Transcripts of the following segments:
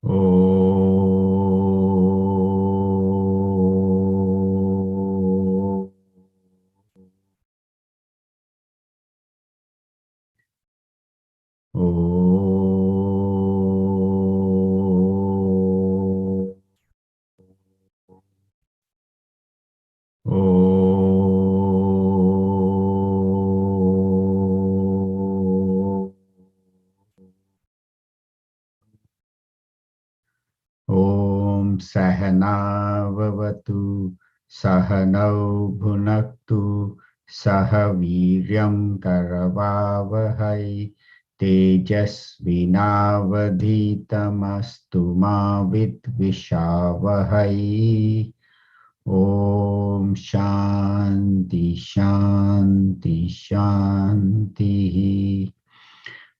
Oh, oh, oh. Om Sahana Vavatu Sahanau Bhunaktu Sahaviryam Karavavahai Tejasvinavadhitamastu ma vidvishavahai. Om Shanti Shanti Shanti.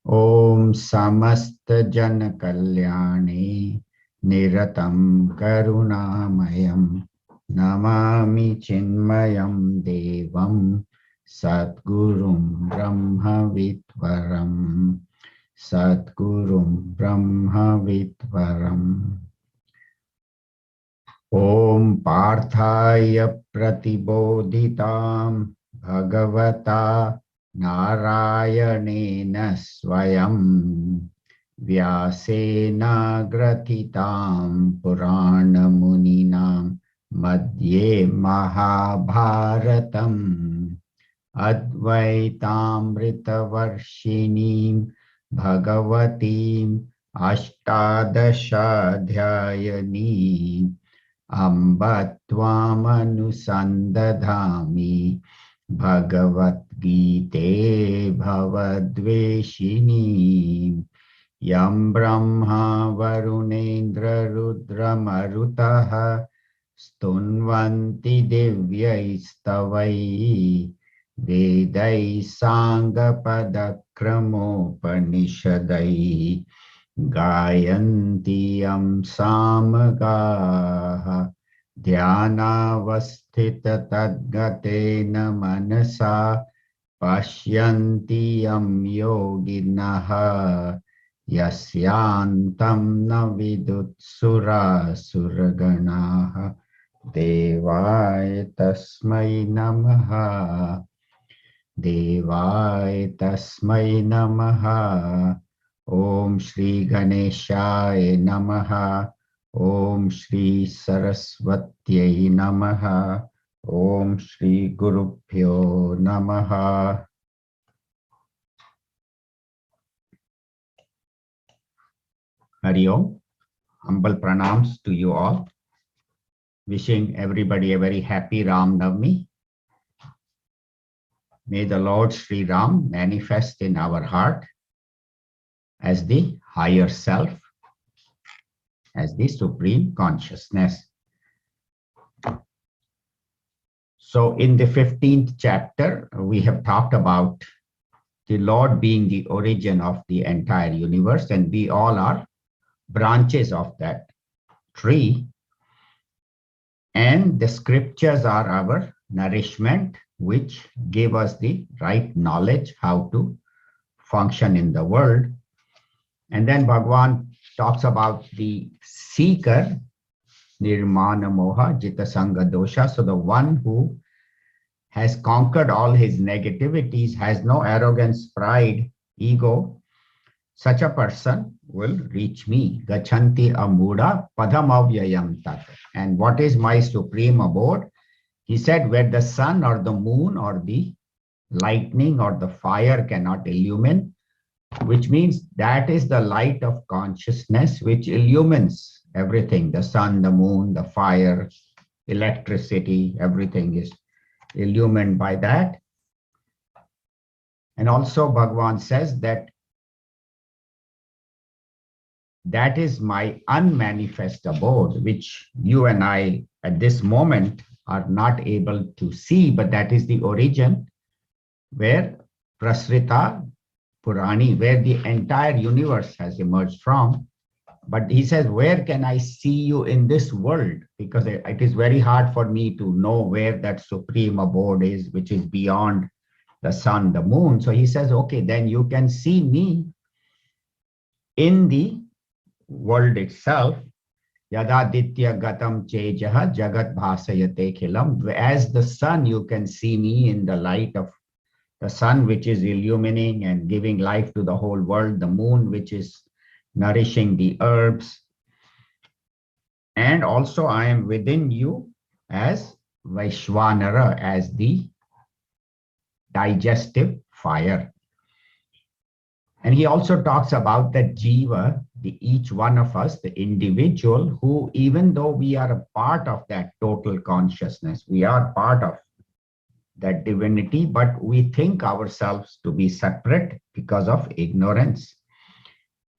Om Samasta Jana Kalyani Niratam Karunamayam Namami Chinmayam Devam Satgurum Brahma Vitvaram Satgurum Brahma Vitvaram. Om Parthaya Pratibodhitam Bhagavata Narayanena Swayam Vyasena Gratitam Purana Muninam Madhye Mahabharatam Advaitaamritavarshinim Bhagavatim Ashtadashadhyayanim Amba Tvamanusandadhami Bhagavad Gita Bhavadveshini Yam Brahma Varunendra Rudra Marutaha Stunvanti Divyaistavai Vedai Sangapadakramopanisadai Gayanti Yam Samagaha Dhyanavasthita Tadgatena Manasa Pashyanti Yam Yoginaha Yasyantam Navidutsura Suraganaha Devaya Tasmai Namaha Devaya Tasmai Namaha Om Shri Ganeshaya Namaha Om Shri Saraswatyai Namaha Om Shri Gurubhyo Namaha. Hari Om. Humble pranams to you all. Wishing everybody a very happy Ram Navami. May the Lord Sri Ram manifest in our heart as the higher self, as the supreme consciousness. So in the 15th chapter, we have talked about the Lord being the origin of the entire universe, and we all are branches of that tree. And the scriptures are our nourishment, which give us the right knowledge how to function in the world. And then Bhagavan talks about the seeker, Nirmana Moha, Jita Sangha Dosha. So the one who has conquered all his negativities, has no arrogance, pride, ego, such a person will reach me. Gachanti Amuda Padamavyayam Tat. And what is my supreme abode? He said, where the sun or the moon or the lightning or the fire cannot illumine, which means that is the light of consciousness which illumines everything. The sun, the moon, the fire, electricity, everything is illumined by that. And also Bhagavan says that that is my unmanifest abode, which you and I at this moment are not able to see, but that is the origin where Prasrita Purani, where the entire universe has emerged from. But he says, where can I see you in this world? Because it is very hard for me to know where that supreme abode is, which is beyond the sun, the moon. So he says, okay, then you can see me in the world itself. Yadaditya gatam chejaha jagat bhasayate khilam. As the sun, you can see me in the light of the sun, which is illuminating and giving life to the whole world, the moon, which is nourishing the herbs. And also, I am within you as Vaishwanara, as the digestive fire. And he also talks about the jiva, each one of us, the individual, who, even though we are a part of that total consciousness, we are part of that divinity, but we think ourselves to be separate because of ignorance.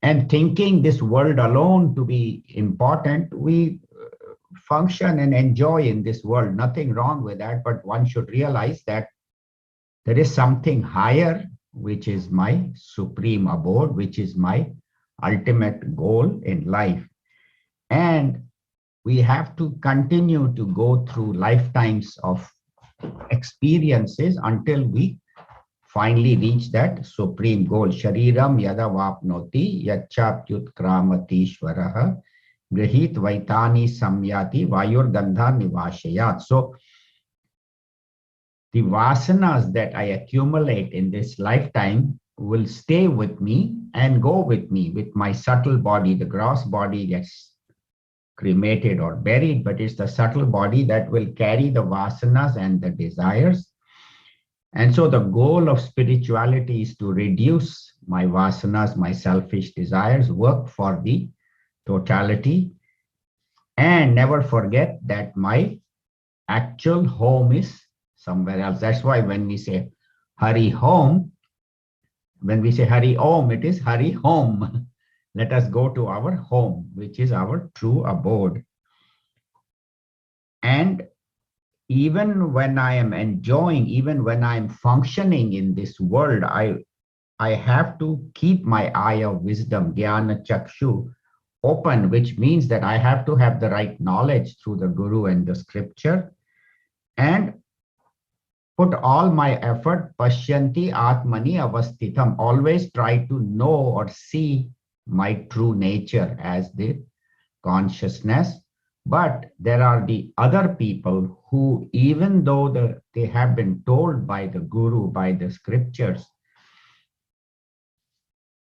And thinking this world alone to be important, we function and enjoy in this world. Nothing wrong with that, but one should realize that there is something higher, which is my supreme abode, which is my ultimate goal in life. And we have to continue to go through lifetimes of experiences until we finally reach that supreme goal. Shariram yada vapnoti yachapyut kramatishvaraha grihit vaitani samyati vayur gandha nivashayat. So the vasanas that I accumulate in this lifetime will stay with me and go with me with my subtle body. The gross body gets cremated or buried, but it's the subtle body that will carry the vasanas and the desires. And so the goal of spirituality is to reduce my vasanas, my selfish desires, work for the totality, and never forget that my actual home is somewhere else. That's why when we say Hari Home, when we say Hari Om, it is Hari Home. Let us go to our home, which is our true abode. And even when I am enjoying, even when I am functioning in this world, I have to keep my eye of wisdom, Jnana Chakshu, open, which means that I have to have the right knowledge through the Guru and the scripture, and put all my effort, Pashyanti Atmani Avasthitam, always try to know or see my true nature as the consciousness. But there are the other people who, even though they have been told by the Guru, by the scriptures,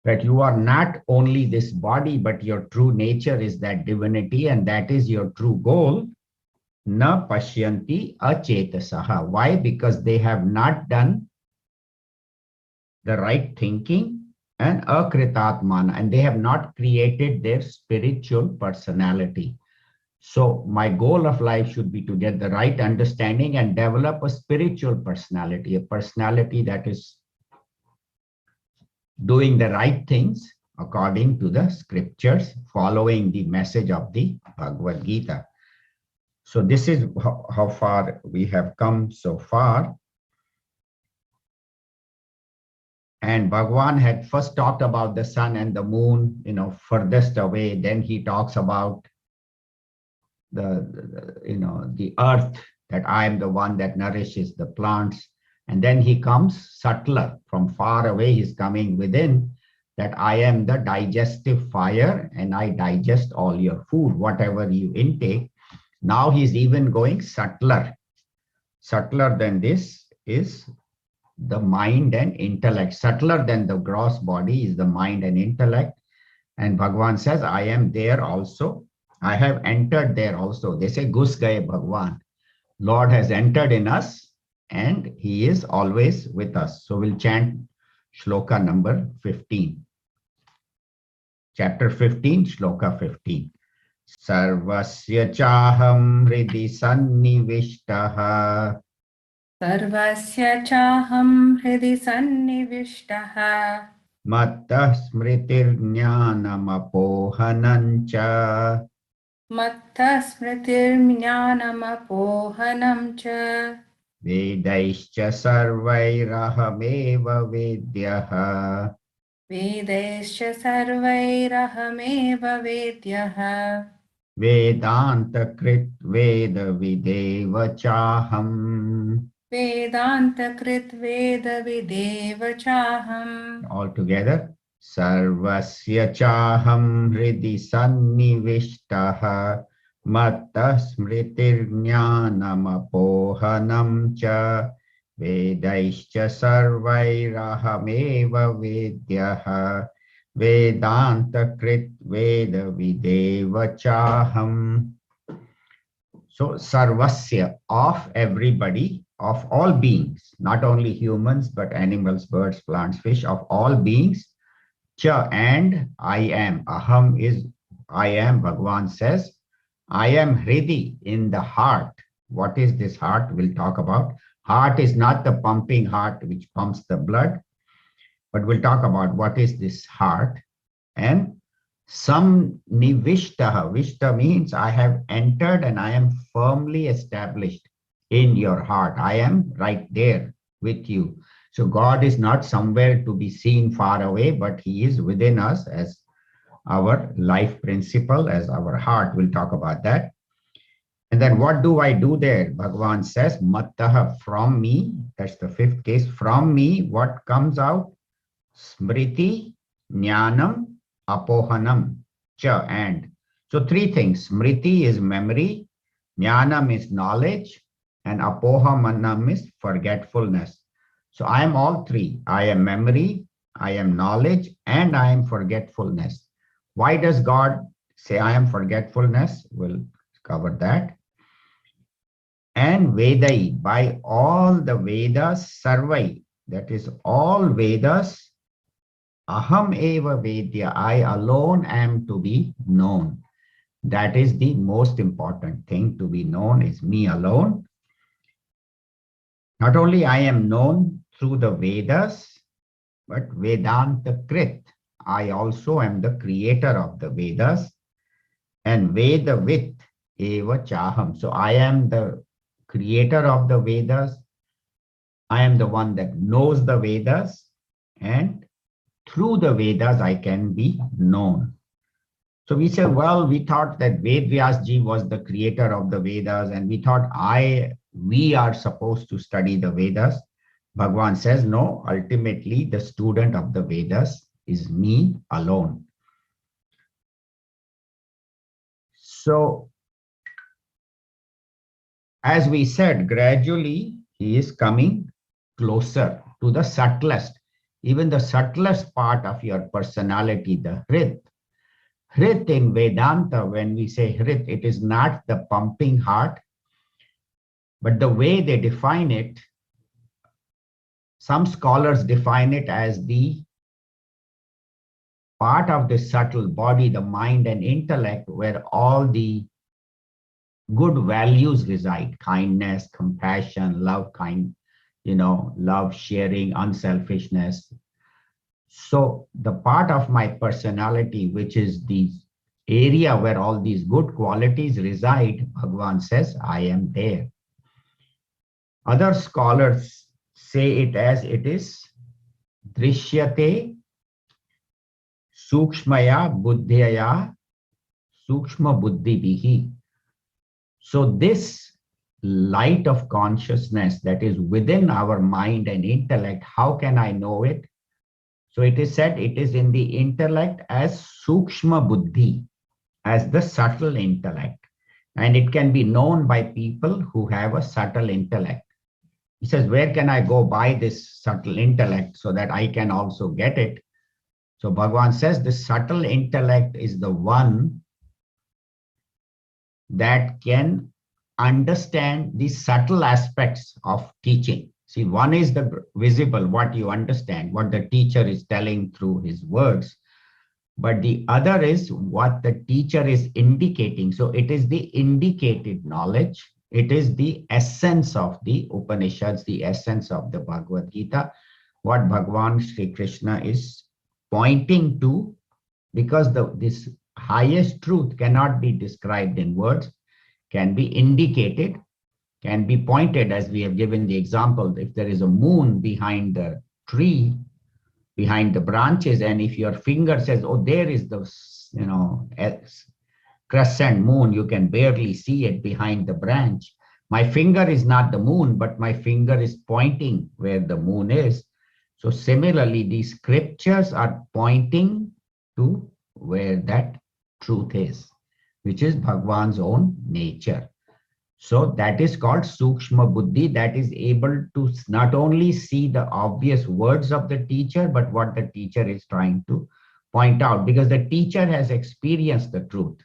that you are not only this body, but your true nature is that divinity, and that is your true goal. Na pashyanti achetasaha. Why? Because they have not done the right thinking, and akritatmana, and they have not created their spiritual personality. So my goal of life should be to get the right understanding and develop a spiritual personality, a personality that is doing the right things according to the scriptures, following the message of the Bhagavad Gita. So this is how far we have come so far. And Bhagwan had first talked about the sun and the moon, furthest away. Then he talks about the earth, that I am the one that nourishes the plants. And then he comes subtler, from far away, he's coming within, that I am the digestive fire and I digest all your food, whatever you intake. Now he's even going subtler. Subtler than this is the mind and intellect. Subtler than the gross body is the mind and intellect. And Bhagwan says, I am there also. I have entered there also. They say, Gus gaye Bhagwan. Lord has entered in us and he is always with us. So we'll chant shloka number 15. Chapter 15, shloka 15. Sarvasya chaham hridi sannivishtaha. Sarvasya chaham hridi sannivishtaha. Mattah smritir jnanam apohanancha. Mattha smritir jnanam apohanam cha. Vedaischa sarvairahameva vedyaha. Vedaischa sarvairahameva vedyaha. Vedanta krit veda videva chaham. Vedanta krit veda videva chaham. All together. Sarvasya chaham hridi sannivishtaha matta smritir jnanam apohanam cha vedaischa sarvairahameva vedyaha vedanta krit veda videva chaham. So sarvasya, of everybody, of all beings, not only humans, but animals, birds, plants, fish, of all beings. Cha, and I am. Aham is I am. Bhagavan says, I am Hridi, in the heart. What is this heart? We'll talk about. Heart is not the pumping heart which pumps the blood, but we'll talk about what is this heart. And some nivishtaha. Vishta means I have entered and I am firmly established in your heart. I am right there with you. So God is not somewhere to be seen far away, but he is within us as our life principle, as our heart. We'll talk about that. And then what do I do there? Bhagavan says, mattaha, from me. That's the fifth case. From me, what comes out? Smriti, jnanam, apohanam, cha, and. So three things. Smriti is memory, jnanam is knowledge, and apohamanam is forgetfulness. So I am all three. I am memory, I am knowledge, and I am forgetfulness. Why does God say I am forgetfulness? We'll cover that. And Vedai, by all the Vedas, Sarvai, that is all Vedas, Aham eva Vedya, I alone am to be known. That is the most important thing, to be known is me alone. Not only I am known through the Vedas, but Vedanta Krit, I also am the creator of the Vedas, and Vedavit eva Chaham. So I am the creator of the Vedas. I am the one that knows the Vedas, and through the Vedas I can be known. So we say, well, we thought that Ved Vyasji was the creator of the Vedas, and we thought we are supposed to study the Vedas. Bhagavan says, no, ultimately the student of the Vedas is me alone. So, as we said, gradually he is coming closer to the subtlest, even the subtlest part of your personality, the Hrit. Hrit in Vedanta, when we say Hrit, it is not the pumping heart, but the way they define it, some scholars define it as the part of the subtle body, the mind and intellect, where all the good values reside: kindness, compassion, love, love, sharing, unselfishness. So the part of my personality, which is the area where all these good qualities reside, Bhagavan says, I am there. Other scholars say it as it is drishyate sukshmaya buddhyaya sukshma buddhi bihi. So this light of consciousness that is within our mind and intellect, how can I know it? So it is said it is in the intellect as sukshma buddhi, as the subtle intellect. And it can be known by people who have a subtle intellect. He says, where can I go buy this subtle intellect so that I can also get it? So Bhagavan says the subtle intellect is the one that can understand the subtle aspects of teaching. See, one is the visible, what you understand, what the teacher is telling through his words. But the other is what the teacher is indicating. So it is the indicated knowledge. It is the essence of the Upanishads, the essence of the Bhagavad Gita, what Bhagavan Sri Krishna is pointing to, because this highest truth cannot be described in words, can be indicated, can be pointed, as we have given the example. If there is a moon behind the tree, behind the branches, and if your finger says, oh, there is the crescent moon, you can barely see it behind the branch. My finger is not the moon, but my finger is pointing where the moon is. So similarly, these scriptures are pointing to where that truth is, which is Bhagwan's own nature. So that is called Sukshma Buddhi, that is able to not only see the obvious words of the teacher, but what the teacher is trying to point out, because the teacher has experienced the truth,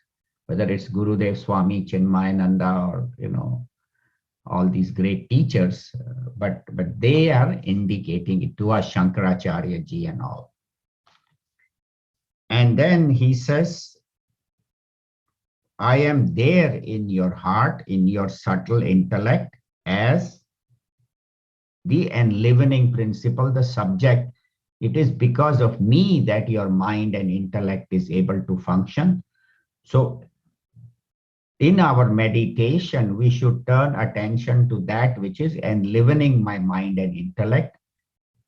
whether it's Gurudev Swami, Chinmayananda, or all these great teachers, but they are indicating it to us, Shankaracharya ji and all. And then he says, I am there in your heart, in your subtle intellect, as the enlivening principle, the subject. It is because of me that your mind and intellect is able to function. So in our meditation, we should turn attention to that which is enlivening my mind and intellect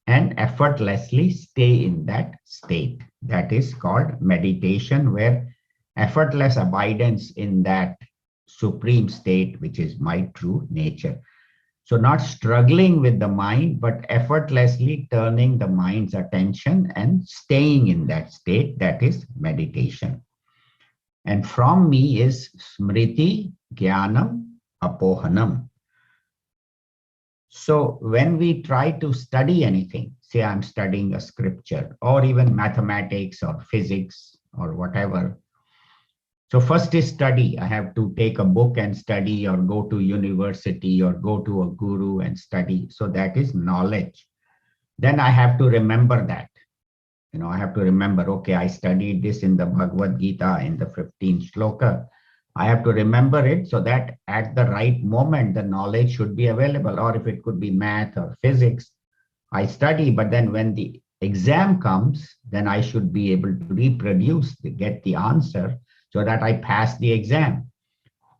and effortlessly stay in that state. That is called meditation, where effortless abidance in that supreme state, which is my true nature. So not struggling with the mind, but effortlessly turning the mind's attention and staying in that state, that is meditation. And from me is smriti, jnanam, apohanam. So when we try to study anything, say I'm studying a scripture or even mathematics or physics or whatever. So first is study. I have to take a book and study, or go to university, or go to a guru and study. So that is knowledge. Then I have to remember that. I have to remember, okay, I studied this in the Bhagavad Gita in the 15th shloka. I have to remember it so that at the right moment, the knowledge should be available. Or if it could be math or physics, I study, but then when the exam comes, then I should be able to reproduce, get the answer so that I pass the exam.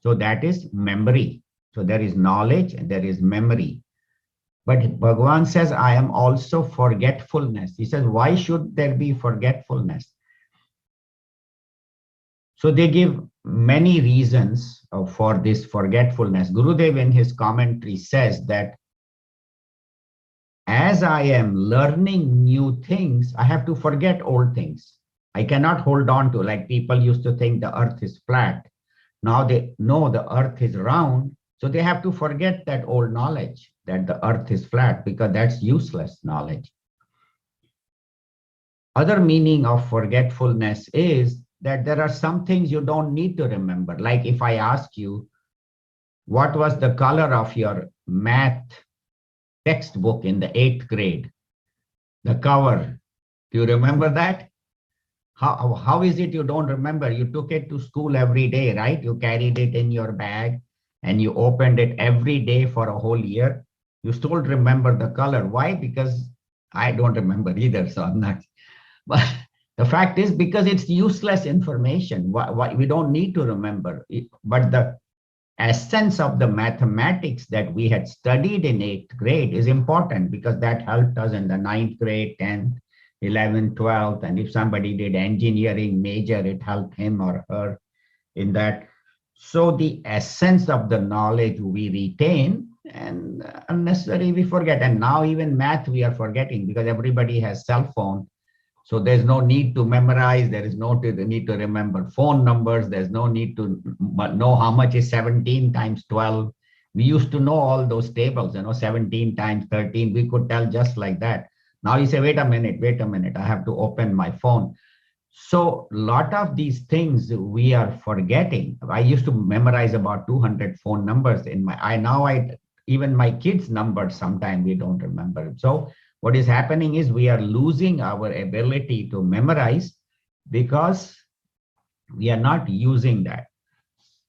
So that is memory. So there is knowledge and there is memory. But Bhagavan says, I am also forgetfulness. He says, why should there be forgetfulness? So they give many reasons for this forgetfulness. Gurudev in his commentary says that as I am learning new things, I have to forget old things. I cannot hold on to, like people used to think the earth is flat. Now they know the earth is round. So they have to forget that old knowledge that the earth is flat, because that's useless knowledge. Other meaning of forgetfulness is that there are some things you don't need to remember. Like if I ask you, what was the color of your math textbook in the 8th grade? The cover. Do you remember that? How is it you don't remember? You took it to school every day, right? You carried it in your bag and you opened it every day for a whole year. You still remember the color. Why? Because I don't remember either, so I'm not. But the fact is, because it's useless information. Why we don't need to remember it. But the essence of the mathematics that we had studied in 8th grade is important, because that helped us in the 9th grade, 10th, 11th, 12th. And if somebody did engineering major, it helped him or her in that. So the essence of the knowledge we retain, and unnecessary we forget. And now even math we are forgetting, because everybody has cell phone. So there's no need to memorize. There is no need to remember phone numbers. There's no need to know how much is 17 times 12. We used to know all those tables, 17 times 13. We could tell just like that. Now you say, wait a minute. I have to open my phone. So a lot of these things we are forgetting. I used to memorize about 200 phone numbers even my kids' numbers, sometimes we don't remember. So what is happening is we are losing our ability to memorize, because we are not using that.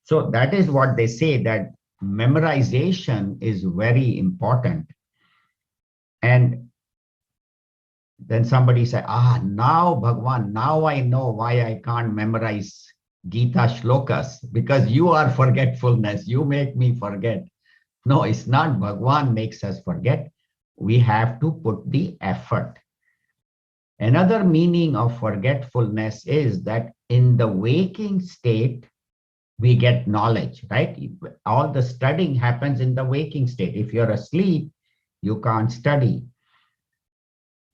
So that is what they say, that memorization is very important. And then somebody said, now Bhagwan, now I know why I can't memorize Gita shlokas, because you are forgetfulness. You make me forget. No, it's not Bhagwan makes us forget. We have to put the effort. Another meaning of forgetfulness is that in the waking state, we get knowledge, right? All the studying happens in the waking state. If you're asleep, you can't study.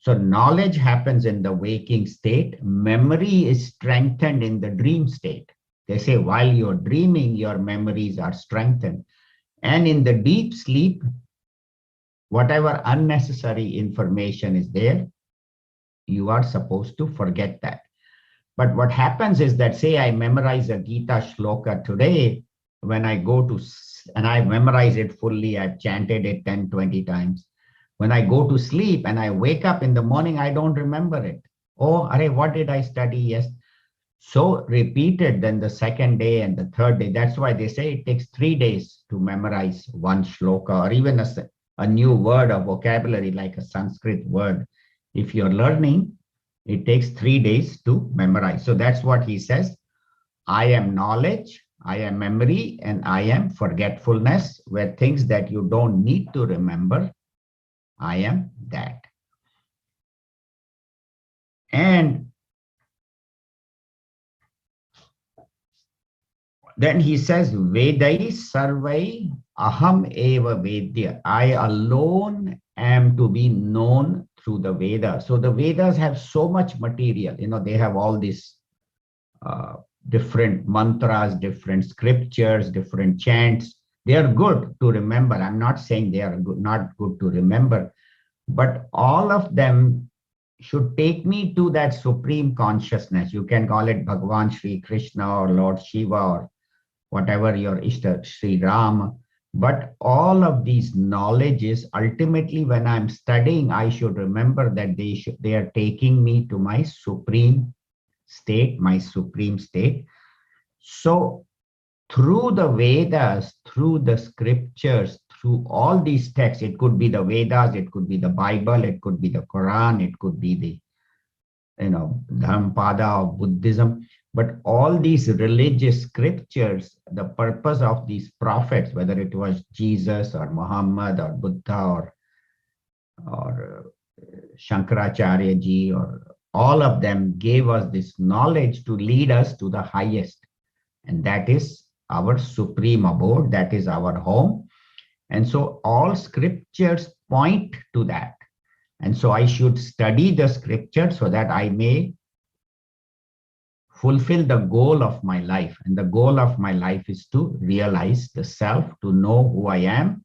So knowledge happens in the waking state. Memory is strengthened in the dream state. They say while you're dreaming, your memories are strengthened. And in the deep sleep, whatever unnecessary information is there, you are supposed to forget that. But what happens is that, say, I memorize a Gita shloka today, when I go to, and I memorize it fully, I've chanted it 10, 20 times. When I go to sleep and I wake up in the morning, I don't remember it. Oh, array, what did I study? Yes. So repeated, then the second day and the third day. That's why they say it takes 3 days to memorize one shloka or even a new word or vocabulary like a Sanskrit word. If you're learning, it takes 3 days to memorize. So that's what he says. I am knowledge, I am memory, and I am forgetfulness, where things that you don't need to remember, I am that. And then he says, Vedai sarvai aham eva vedya. I alone am to be known through the Vedas. So the Vedas have so much material. They have all these different mantras, different scriptures, different chants. They are good to remember. I'm not saying they are good, not good to remember, but all of them should take me to that supreme consciousness. You can call it Bhagavan Sri Krishna or Lord Shiva or whatever your Ishta, Sri Ram. But all of these knowledges, ultimately, when I'm studying, I should remember that they are taking me to my supreme state, my supreme state. So through the Vedas, through the scriptures, through all these texts, it could be the Vedas, it could be the Bible, it could be the Quran, it could be the Dhammapada of Buddhism. But all these religious scriptures, the purpose of these prophets, whether it was Jesus or Muhammad or Buddha or Shankaracharya ji, or all of them gave us this knowledge to lead us to the highest. And that is our supreme abode, that is our home. And so all scriptures point to that. And so I should study the scripture so that I may fulfill the goal of my life. And the goal of my life is to realize the self, to know who I am,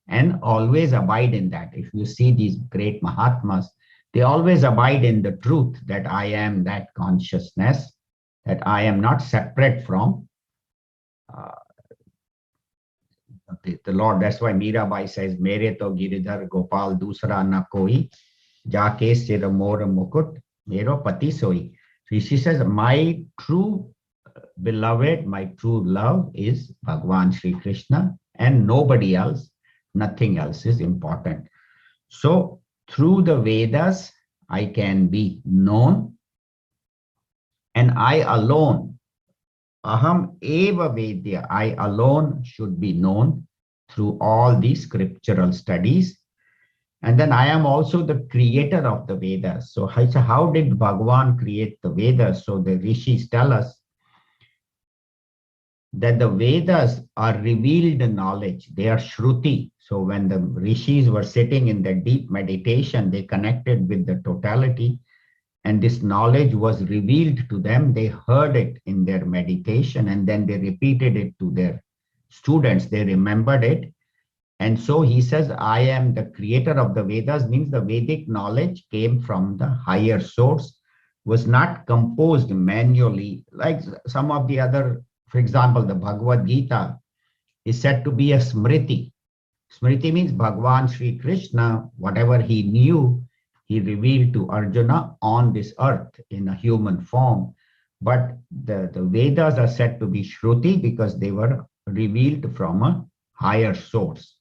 and always abide in that. If you see these great Mahatmas, they always abide in the truth that I am that consciousness, that I am not separate from the Lord. That's why Mirabai says, Mere to Giridhar Gopal dusra na koi, jaake sir mor mukut, mero pati soi. So she says, my true beloved, my true love is Bhagwan Sri Krishna, and nobody else, nothing else is important. So through the Vedas, I can be known, and I alone, aham eva vedya, I alone should be known through all these scriptural studies. And then I am also the creator of the Vedas. So how did Bhagavan create the Vedas? So the rishis tell us that the Vedas are revealed knowledge. They are Shruti. So when the rishis were sitting in the deep meditation, they connected with the totality, and this knowledge was revealed to them. They heard it in their meditation, and then they repeated it to their students. They remembered it. And so he says, I am the creator of the Vedas, means the Vedic knowledge came from the higher source, was not composed manually, like some of the other, for example, the Bhagavad Gita is said to be a Smriti. Smriti means Bhagwan Sri Krishna, whatever he knew, he revealed to Arjuna on this earth in a human form. But the Vedas are said to be Shruti because they were revealed from a higher source.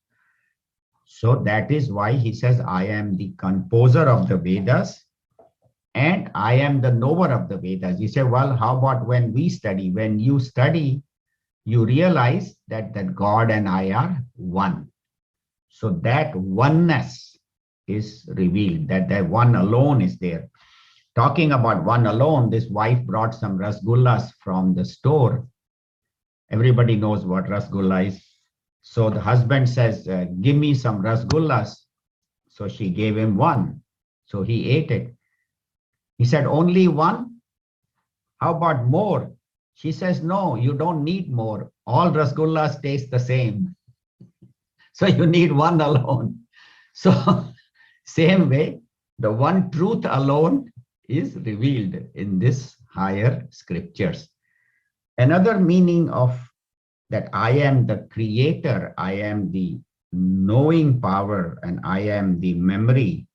So that is why he says, I am the composer of the Vedas and I am the knower of the Vedas. You say, well, how about when we study? When you study, you realize that God and I are one. So that oneness is revealed, that one alone is there. Talking about one alone, this wife brought some rasgullas from the store. Everybody knows what rasgulla is. So the husband says, give me some rasgullas. So she gave him one. So he ate it. He said, only one? How about more? She says, no, you don't need more. All rasgullas taste the same. So you need one alone. So same way, the one truth alone is revealed in this higher scriptures. Another meaning of that I am the creator, I am the knowing power, and I am the memory,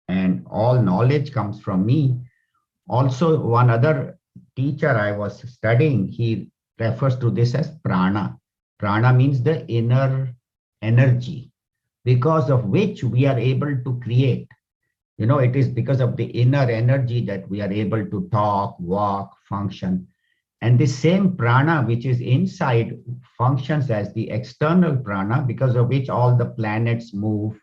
and all knowledge comes from me. Also, one other teacher I was studying, he refers to this as prana. Prana means the inner energy, because of which we are able to create. You know, it is because of the inner energy that we are able to talk, walk, function. And the same prana which is inside functions as the external prana, because of which all the planets move,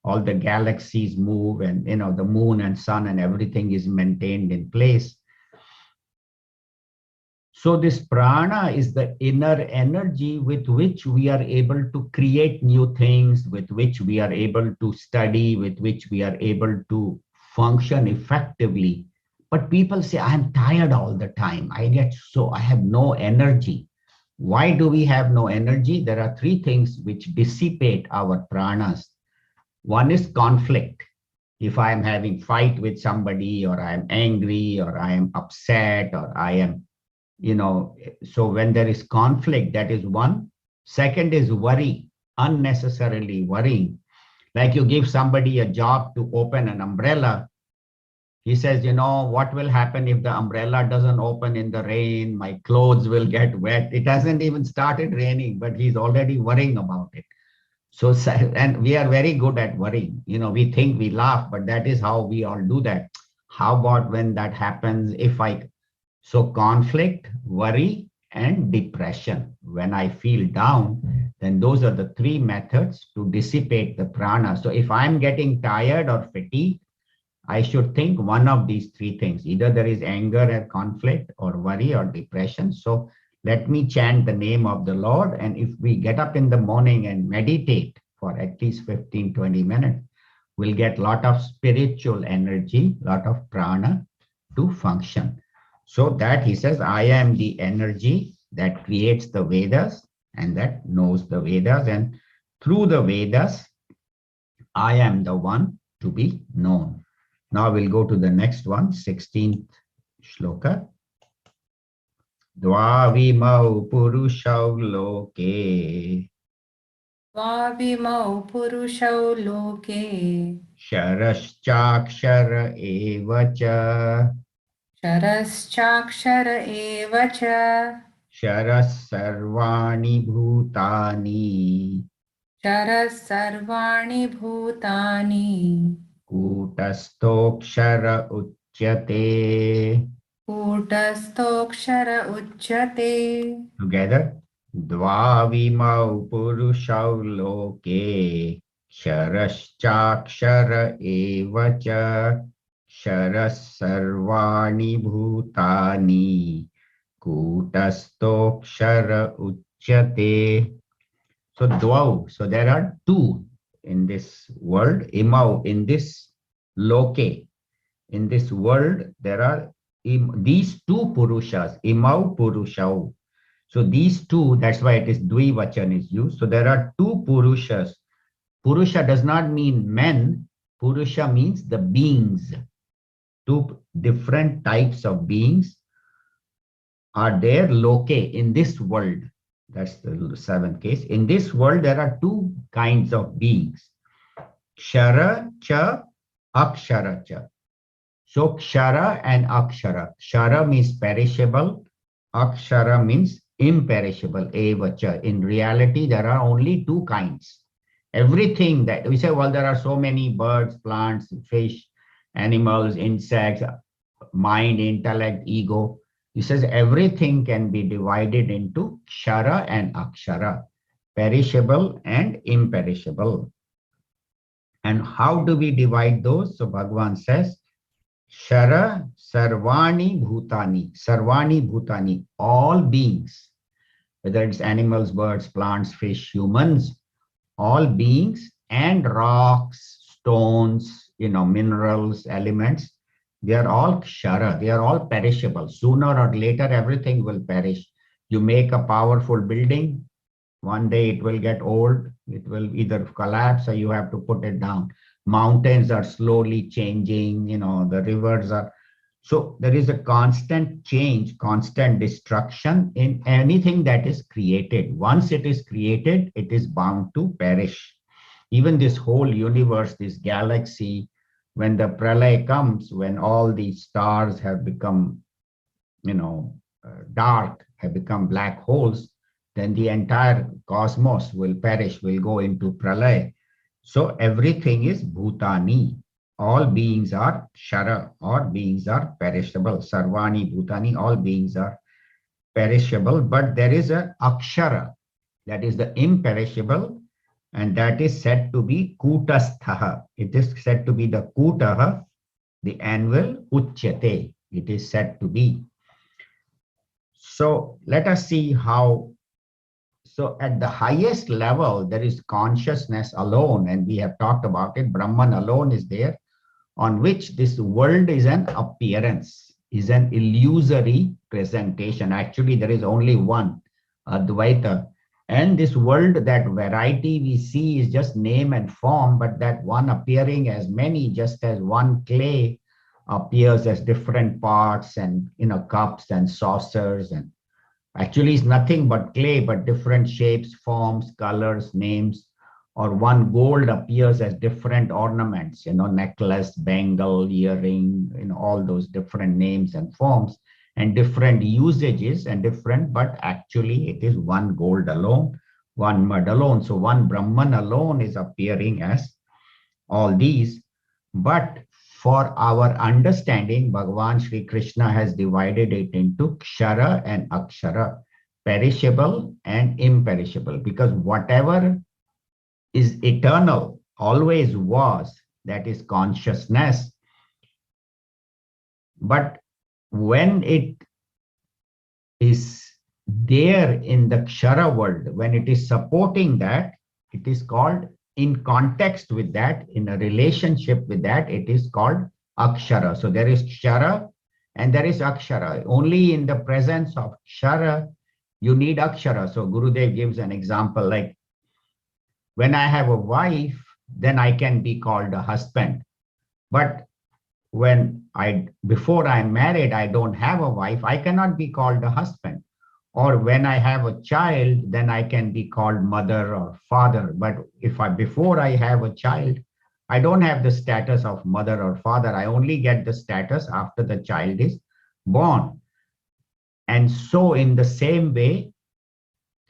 all the galaxies move, and the moon and sun and everything is maintained in place. So this prana is the inner energy with which we are able to create new things, with which we are able to study, with which we are able to function effectively. But people say, I'm tired all the time. I have no energy. Why do we have no energy? There are three things which dissipate our pranas. One is conflict. If I am having fight with somebody, or I am angry, or I am upset, or I am, so when there is conflict, that is one. Second is worry, unnecessarily worrying. Like you give somebody a job to open an umbrella. He says, what will happen if the umbrella doesn't open in the rain? My clothes will get wet. It hasn't even started raining, but he's already worrying about it. So, and we are very good at worrying. We think, we laugh, but that is how we all do that. How about when that happens? So conflict, worry, and depression. When I feel down, then those are the three methods to dissipate the prana. So if I'm getting tired or fatigued, I should think one of these three things. Either there is anger or conflict, or worry or depression. So let me chant the name of the Lord. And if we get up in the morning and meditate for at least 15, 20 minutes, we'll get a lot of spiritual energy, lot of prana to function. So that he says, I am the energy that creates the Vedas and that knows the Vedas. And through the Vedas, I am the one to be known. Now we'll go to the next one, 16th shloka. Dvavimau purushau loke. द्वाविमौ पुरुषौ लोके Sharashchakshara eva cha. क्षरश्चाक्षर एव च Sharas sarvani bhutani. क्षरः सर्वाणि भूतानि Kutastokshara uchyate. कूटस्थोऽक्षर उच्यते. Together. Dvavimau purushau loke. Sharashchakshara eva cha. Sharas sarvani bhutani. Kutastokshara uchyate. So dvau. So there are two in this world. Imau, in this loke. In this world, there are these two purushas. Imau purushau. So these two, that's why it is dvivachan is used. So there are two purushas. Purusha does not mean men. Purusha means the beings. Two different types of beings are there loke in this world. That's the seventh case. In this world, there are two kinds of beings. Kshara cha, akshara cha. So kshara and akshara. Kshara means perishable. Akshara means imperishable. Eva cha. In reality, there are only two kinds. Everything that we say, well, there are so many birds, plants, fish, animals, insects, mind, intellect, ego. He says everything can be divided into kshara and akshara, perishable and imperishable. And how do we divide those? So Bhagavan says, Shara sarvani bhutani, all beings, whether it's animals, birds, plants, fish, humans, all beings, and rocks, stones, minerals, elements, they are all kshara, they are all perishable. Sooner or later, everything will perish. You make a powerful building, one day it will get old, it will either collapse or you have to put it down. Mountains are slowly changing, the rivers are. So there is a constant change, constant destruction in anything that is created. Once it is created, it is bound to perish. Even this whole universe, this galaxy, when the pralay comes, when all these stars have become, dark, have become black holes, then the entire cosmos will perish, will go into pralay. So everything is bhutani. All beings are kshara, all beings are perishable. Sarvani bhutani, all beings are perishable, but there is a akshara, that is the imperishable, and that is said to be kutasthaha. It is said to be the kutaha, the anvil, uchyate. It is said to be. So let us see how. So at the highest level, there is consciousness alone, and we have talked about it. Brahman alone is there, on which this world is an appearance, is an illusory presentation. Actually, there is only one, Advaita. And this world, that variety we see is just name and form, but that one appearing as many, just as one clay appears as different parts and cups and saucers, and actually it's nothing but clay, but different shapes, forms, colors, names. Or one gold appears as different ornaments, necklace, bangle, earring, all those different names and forms and different usages and different, but actually it is one gold alone, one mud alone. So one Brahman alone is appearing as all these. But for our understanding, Bhagavan Sri Krishna has divided it into kshara and akshara, perishable and imperishable, because whatever is eternal, always was, that is consciousness. But when it is there in the kshara world, when it is supporting that, it is called, in context with that, in a relationship with that, it is called akshara. So there is kshara and there is akshara. Only in the presence of kshara, you need akshara. So Gurudev gives an example like, when I have a wife, then I can be called a husband. But before I'm married, I don't have a wife, I cannot be called a husband. Or when I have a child, then I can be called mother or father. But before I have a child, I don't have the status of mother or father. I only get the status after the child is born. And so in the same way,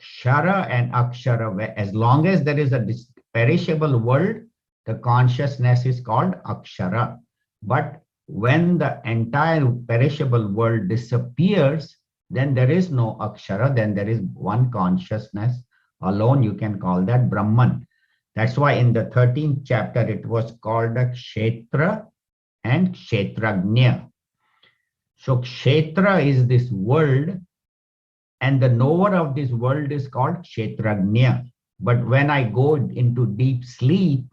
kshara and akshara, as long as there is a perishable world, the consciousness is called akshara. But when the entire perishable world disappears, then there is no akshara, then there is one consciousness alone. You can call that Brahman. That's why in the 13th chapter, it was called a kshetra and kshetragnya. So kshetra is this world, and the knower of this world is called kshetragnya. But when I go into deep sleep,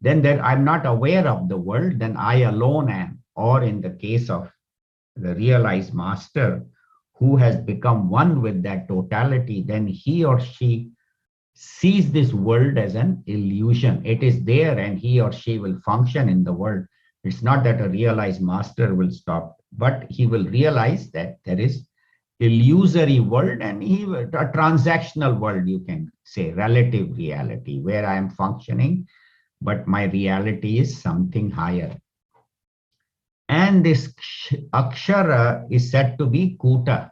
then I'm not aware of the world, then I alone am. Or in the case of the realized master, who has become one with that totality, then he or she sees this world as an illusion. It is there and he or she will function in the world. It's not that a realized master will stop, but he will realize that there is illusory world and a transactional world, you can say, relative reality, where I am functioning, but my reality is something higher. And this akshara is said to be kuta.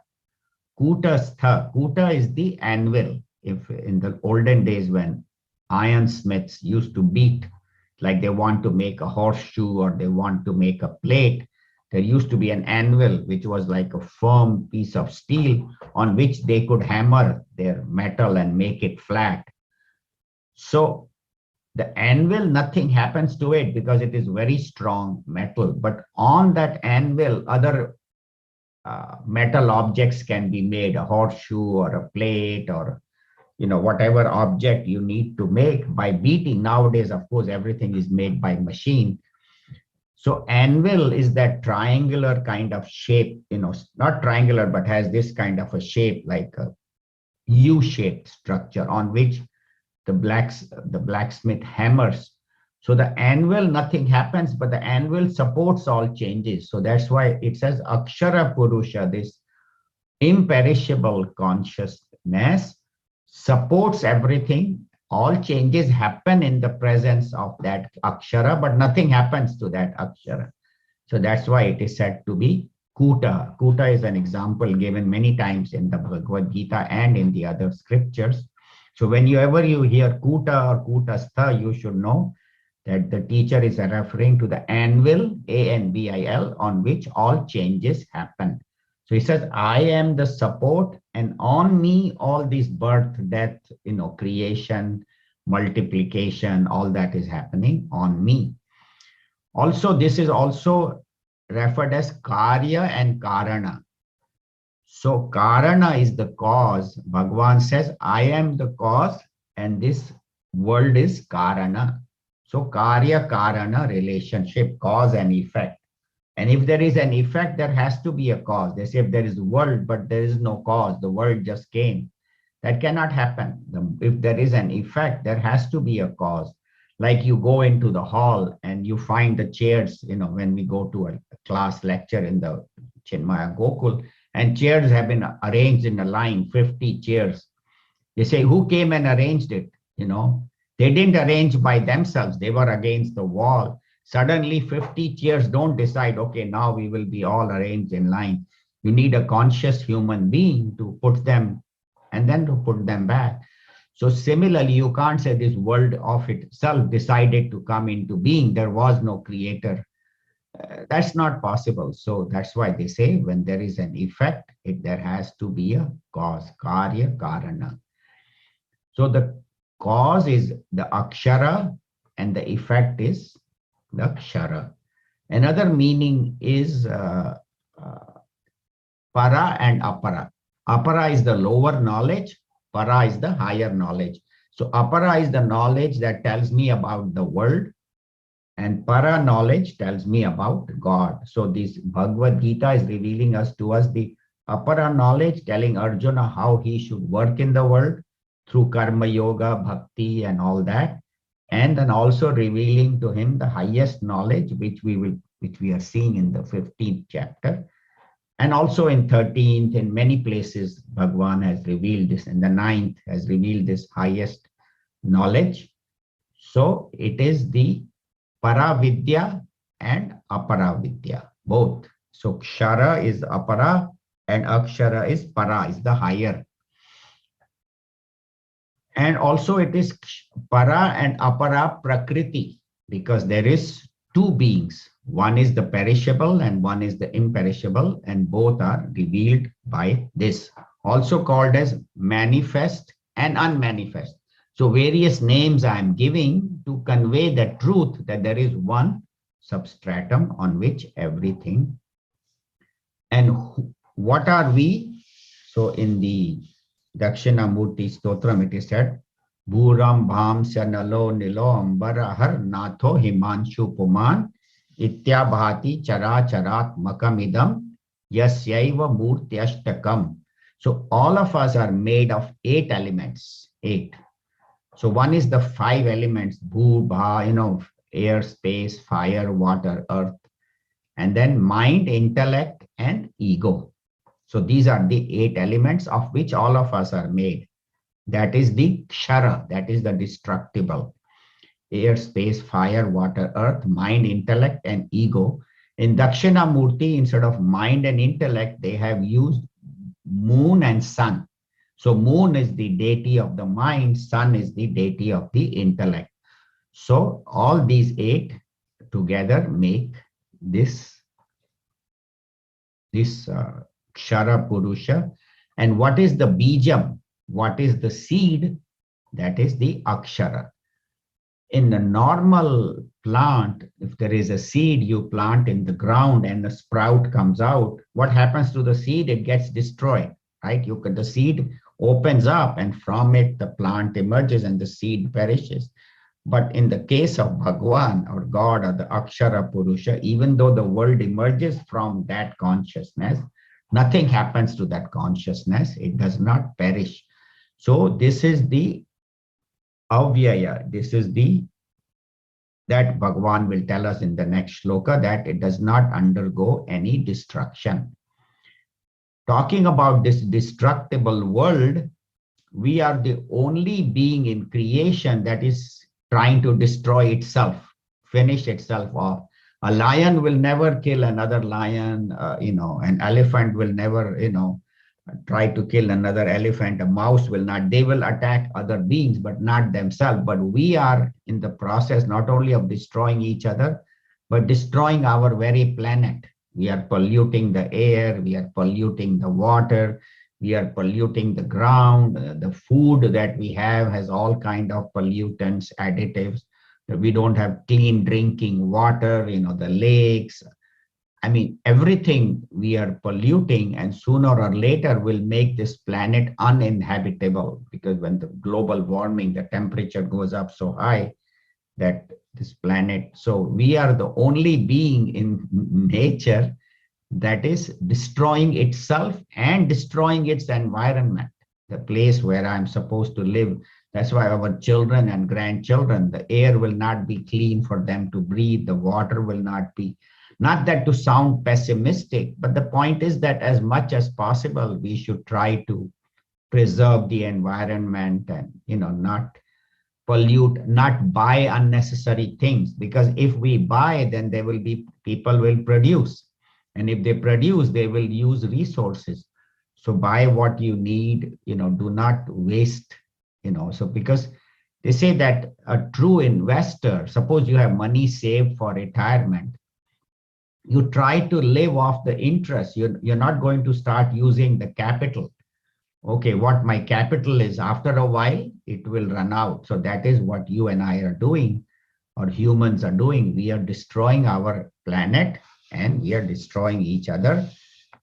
Kutastha. Kuta is the anvil. If in the olden days when ironsmiths used to beat, like they want to make a horseshoe or they want to make a plate, there used to be an anvil, which was like a firm piece of steel on which they could hammer their metal and make it flat. So the anvil, nothing happens to it because it is very strong metal. But on that anvil, other metal objects can be made, a horseshoe or a plate or whatever object you need to make by beating. Nowadays, of course, everything is made by machine. So anvil is that triangular kind of shape, not triangular, but has this kind of a shape like a U-shaped structure on which the blacksmith hammers. So the anvil, nothing happens, but the anvil supports all changes. So that's why it says Akshara Purusha, this imperishable consciousness supports everything. All changes happen in the presence of that Akshara, but nothing happens to that Akshara. So that's why it is said to be Kuta. Kuta is an example given many times in the Bhagavad Gita and in the other scriptures. So whenever you hear Kuta or Kutastha, you should know that the teacher is referring to the anvil, ANVIL, on which all changes happen. So he says, I am the support, and on me, all this birth, death, creation, multiplication, all that is happening on me. Also, this is also referred as Karya and Karana. So Karana is the cause. Bhagavan says, I am the cause, and this world is Karana. So Karya Karana relationship, cause and effect. And if there is an effect, there has to be a cause. They say if there is a world, but there is no cause, the world just came. That cannot happen. If there is an effect, there has to be a cause. Like you go into the hall and you find the chairs, when we go to a class lecture in the Chinmaya Gokul, and chairs have been arranged in a line, 50 chairs. They say, who came and arranged it? They didn't arrange by themselves. They were against the wall. Suddenly 50 chairs don't decide, okay, now we will be all arranged in line. You need a conscious human being to put them and then to put them back. So similarly, you can't say this world of itself decided to come into being. There was no creator. That's not possible. So that's why they say when there is an effect, there has to be a cause, karya, karana. So the cause is the akshara and the effect is the kshara. Another meaning is para and apara. Apara is the lower knowledge, para is the higher knowledge. So apara is the knowledge that tells me about the world, and para knowledge tells me about God. So this Bhagavad Gita is revealing to us the apara knowledge, telling Arjuna how he should work in the world through karma yoga, bhakti, and all that. And then also revealing to him the highest knowledge, which we are seeing in the 15th chapter. And also in 13th, in many places, Bhagwan has revealed this, and the 9th has revealed this highest knowledge. So it is the Paravidya and Aparavidya, both. So Kshara is Apara and Akshara is Para, is the higher. And also it is Para and Apara Prakriti, because there is two beings. One is the perishable and one is the imperishable, and both are revealed by this. Also called as manifest and unmanifest. So various names I am giving to convey the truth that there is one substratum on which everything. And what are we? So in the Dakshinamurti Stotram, it is said, Bhuram Bham Sanalo Nilo Ambara Har Natho Himanshu Puman Ityabhati Chara Charat Makamidam Yasyaiva Murtyashtakam. So all of us are made of 8 elements, 8. So one is the 5 elements, Bhu, Bha, air, space, fire, water, earth, and then mind, intellect, and ego. So these are the 8 elements of which all of us are made. That is the kshara, that is the destructible. Air, space, fire, water, earth, mind, intellect, and ego. In Dakshinamurti, instead of mind and intellect, they have used moon and sun. So moon is the deity of the mind, sun is the deity of the intellect. So all these 8 together make this Kshara Purusha. And what is the bijam? What is the seed? That is the Akshara. In the normal plant, if there is a seed you plant in the ground and the sprout comes out, what happens to the seed? It gets destroyed, right? The seed opens up and from it the plant emerges and the seed perishes. But in the case of Bhagwan or God or the Akshara Purusha, even though the world emerges from that consciousness, nothing happens to that consciousness. It does not perish. So this is the avyaya. This is the that Bhagwan will tell us in the next shloka, that it does not undergo any destruction. Talking about this destructible world, we are the only being in creation that is trying to destroy itself, finish itself off. A lion will never kill another lion, an elephant will never, try to kill another elephant, a mouse will not. They will attack other beings, but not themselves. But we are in the process not only of destroying each other, but destroying our very planet. We are polluting the air, we are polluting the water, we are polluting the ground. The food that we have has all kind of pollutants, additives. We don't have clean drinking water, the lakes. I mean, everything we are polluting, and sooner or later will make this planet uninhabitable, because when the global warming, the temperature goes up so high that this planet, so we are the only being in nature that is destroying itself and destroying its environment, the place where I'm supposed to live. That's why our children and grandchildren, the air will not be clean for them to breathe, the water will not be. Not that to sound pessimistic, but the point is that as much as possible, we should try to preserve the environment and, not pollute, not buy unnecessary things. Because if we buy, then there will be, people will produce. And if they produce, they will use resources. So buy what you need, do not waste, so because they say that a true investor, suppose you have money saved for retirement, you try to live off the interest. You're not going to start using the capital. Okay, what my capital is, after a while, it will run out. So that is what you and I are doing, or humans are doing. We are destroying our planet and we are destroying each other.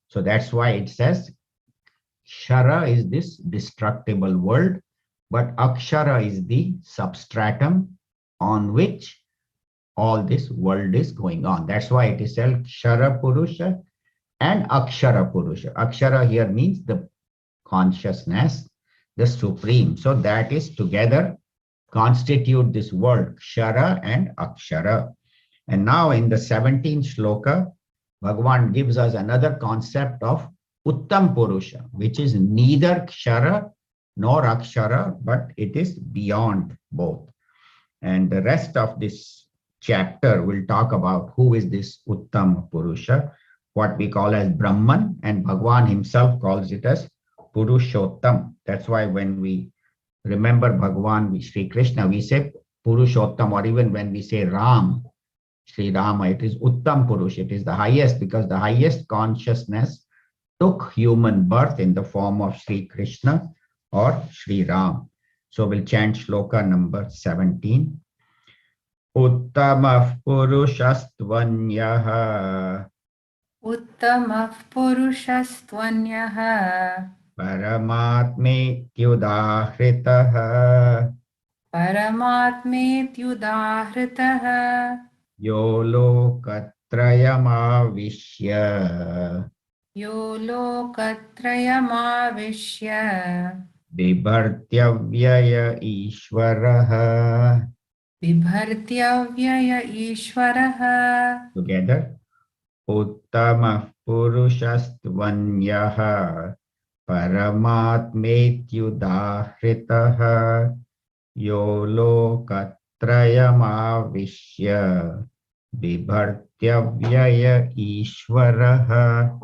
So that's why it says, Shara is this destructible world, but Akshara is the substratum on which all this world is going on. That's why it is called Kshara Purusha and Akshara Purusha. Akshara here means the consciousness, the supreme. So that is together constitute this world, Kshara and Akshara. And now in the 17th shloka, Bhagavan gives us another concept of Uttam Purusha, which is neither Kshara nor Akshara, but it is beyond both. And the rest of this chapter will talk about who is this Uttam Purusha, what we call as Brahman, and Bhagavan himself calls it as Purushottam. That's why when we remember Bhagavan, Sri Krishna, we say Purushottam, or even when we say Ram, Sri Rama, it is Uttam Purush, it is the highest, because the highest consciousness took human birth in the form of Sri Krishna or Sri Ram. So we'll chant shloka number 17. Uttamah Purushastvanyah Uttamah Purushastvanyah Paramatmetyudahritah Paramatmetyudahritah Yo Lokatrayamavishya Yo Lokatrayamavishya Bibhartyavyaya Ishwarah. Vibhartyavyaya Ishwarah Together. Uttamah Purushastvanyah Paramatmetyudahritah Yo Lokatrayamavishya Bibhartyavyaya Ishwarah.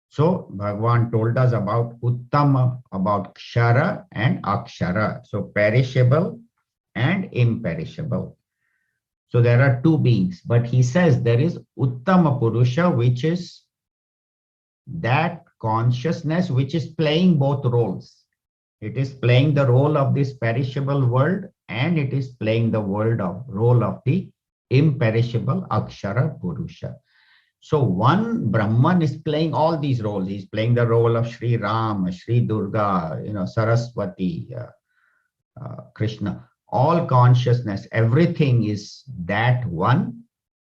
So Bhagavan told us about Uttama, about Kshara and Akshara. So perishable and imperishable. So there are two beings, but he says there is Uttama Purusha, which is that consciousness which is playing both roles. It is playing the role of this perishable world, and it is playing the role of the imperishable Akshara Purusha. So one Brahman is playing all these roles. He's playing the role of Sri Ram, Sri Durga, Saraswati, Krishna. all consciousness, everything is that one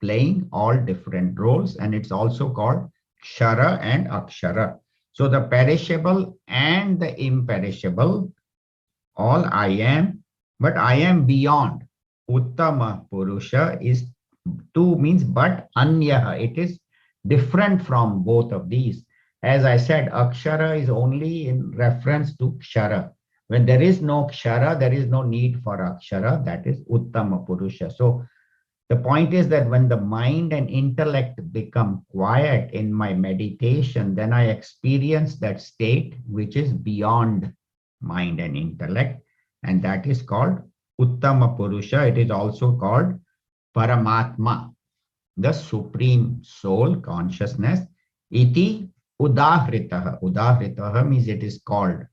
playing all different roles, and it's also called Kshara and Akshara. So the perishable and the imperishable, all I am, but I am beyond. Uttama Purusha is two means but Anya. It is different from both of these. As I said, Akshara is only in reference to Kshara. When there is no Kshara, there is no need for Akshara. That is Uttama Purusha. So the point is that when the mind and intellect become quiet in my meditation, then I experience that state which is beyond mind and intellect, and that is called Uttama Purusha. It is also called Paramatma, the supreme soul consciousness. Iti Udahritaha. Udahritaha means it is called.